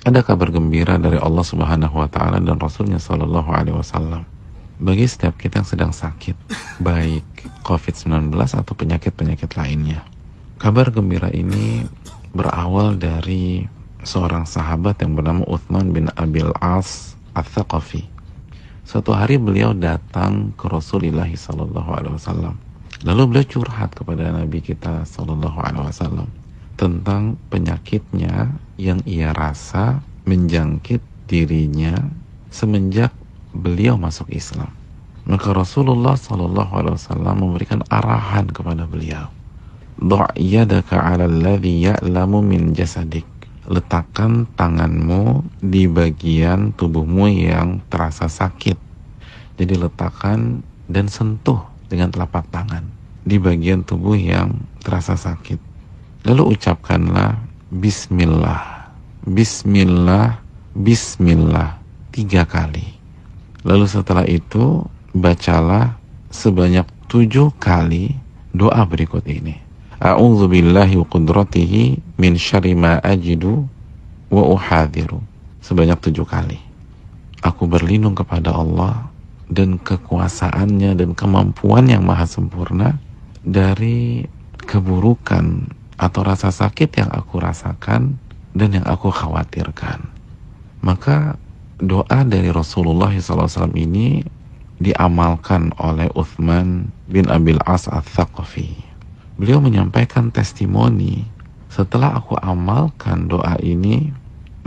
Ada kabar gembira dari Allah Subhanahu wa taala dan Rasulnya sallallahu alaihi wasallam bagi setiap kita yang sedang sakit, baik COVID-19 atau penyakit-penyakit lainnya. Kabar gembira ini berawal dari seorang sahabat yang bernama Uthman bin Abil As Ats-Tsaqafi. Suatu hari beliau datang ke Rasulullah sallallahu alaihi wasallam. Lalu beliau curhat kepada Nabi kita sallallahu alaihi wasallam tentang penyakitnya yang ia rasa menjangkit dirinya semenjak beliau masuk Islam. Maka Rasulullah sallallahu alaihi wasallam memberikan arahan kepada beliau. Dha' yadaka 'ala alladhi ya'lamu min jasadik. Letakkan tanganmu di bagian tubuhmu yang terasa sakit. Jadi letakkan dan sentuh dengan telapak tangan di bagian tubuh yang terasa sakit. Lalu ucapkanlah Bismillah, Bismillah, Bismillah 3 kali. Lalu setelah itu bacalah sebanyak 7 kali doa berikut ini. A'udzu billahi wa qudratihi min syarri ma ajidu wa uhadhiru. Sebanyak 7 kali. Aku berlindung kepada Allah dan kekuasaannya dan kemampuan yang maha sempurna dari keburukan atau rasa sakit yang aku rasakan dan yang aku khawatirkan. Maka doa dari Rasulullah SAW ini diamalkan oleh Uthman bin Abil As Ats-Tsaqafi. Beliau menyampaikan testimoni, setelah aku amalkan doa ini,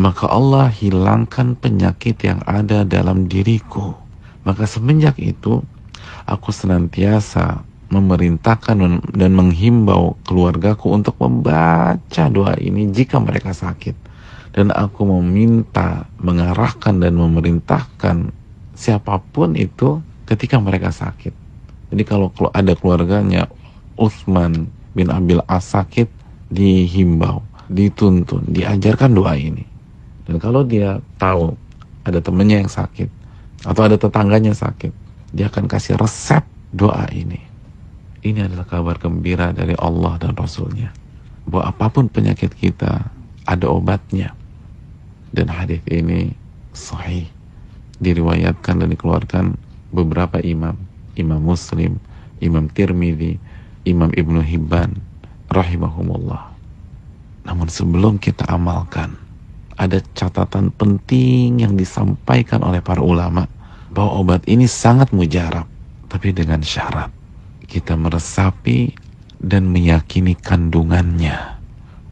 maka Allah hilangkan penyakit yang ada dalam diriku. Maka semenjak itu, aku senantiasa memerintahkan dan menghimbau keluargaku untuk membaca doa ini jika mereka sakit. Dan aku meminta, mengarahkan dan memerintahkan siapapun itu ketika mereka sakit. Jadi kalau ada keluarganya Uthman bin Abil As sakit, dihimbau, dituntun, diajarkan doa ini. Dan kalau dia tahu ada temannya yang sakit atau ada tetangganya sakit, dia akan kasih resep doa ini. Ini adalah kabar gembira dari Allah dan Rasulnya bahwa apapun penyakit kita ada obatnya. Dan hadis ini sahih, diriwayatkan dan dikeluarkan beberapa imam, Imam Muslim, Imam Tirmidzi, Imam Ibnu Hibban rahimahumullah. Namun sebelum kita amalkan, ada catatan penting yang disampaikan oleh para ulama bahwa obat ini sangat mujarab, tapi dengan syarat kita meresapi dan meyakini kandungannya.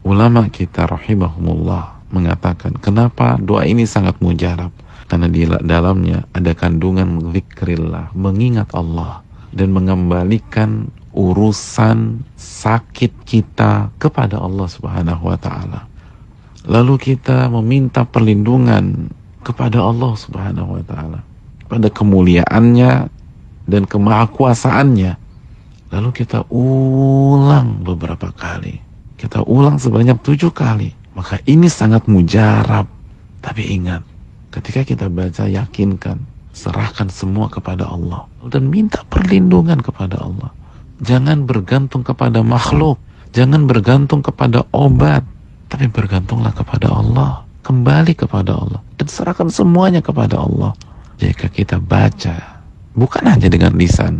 Ulama kita rahimahumullah mengatakan, kenapa doa ini sangat mujarab? Karena di dalamnya ada kandungan zikrillah, mengingat Allah dan mengembalikan urusan sakit kita kepada Allah Subhanahu wa taala. Lalu kita meminta perlindungan kepada Allah Subhanahu wa taala pada kemuliaannya dan kemahakuasaannya. Lalu kita ulang beberapa kali. Kita ulang sebanyak 7 kali. Maka ini sangat mujarab. Tapi ingat, ketika kita baca, yakinkan, serahkan semua kepada Allah dan minta perlindungan kepada Allah. Jangan bergantung kepada makhluk, jangan bergantung kepada obat, tapi bergantunglah kepada Allah. Kembali kepada Allah dan serahkan semuanya kepada Allah. Jika kita baca bukan hanya dengan lisan,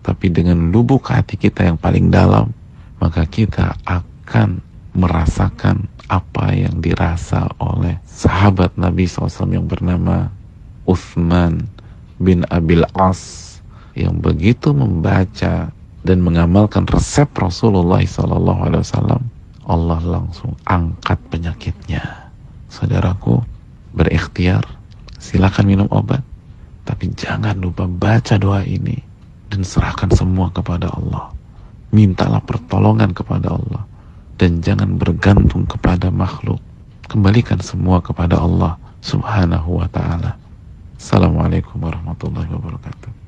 tapi dengan lubuk hati kita yang paling dalam, maka kita akan merasakan apa yang dirasa oleh sahabat Nabi SAW yang bernama Uthman bin Abil As, yang begitu membaca dan mengamalkan resep Rasulullah SAW, Allah langsung angkat penyakitnya. Saudaraku, berikhtiar, silakan minum obat, tapi jangan lupa baca doa ini dan serahkan semua kepada Allah. Mintalah pertolongan kepada Allah dan jangan bergantung kepada makhluk. Kembalikan semua kepada Allah Subhanahu wa ta'ala. Assalamualaikum warahmatullahi wabarakatuh.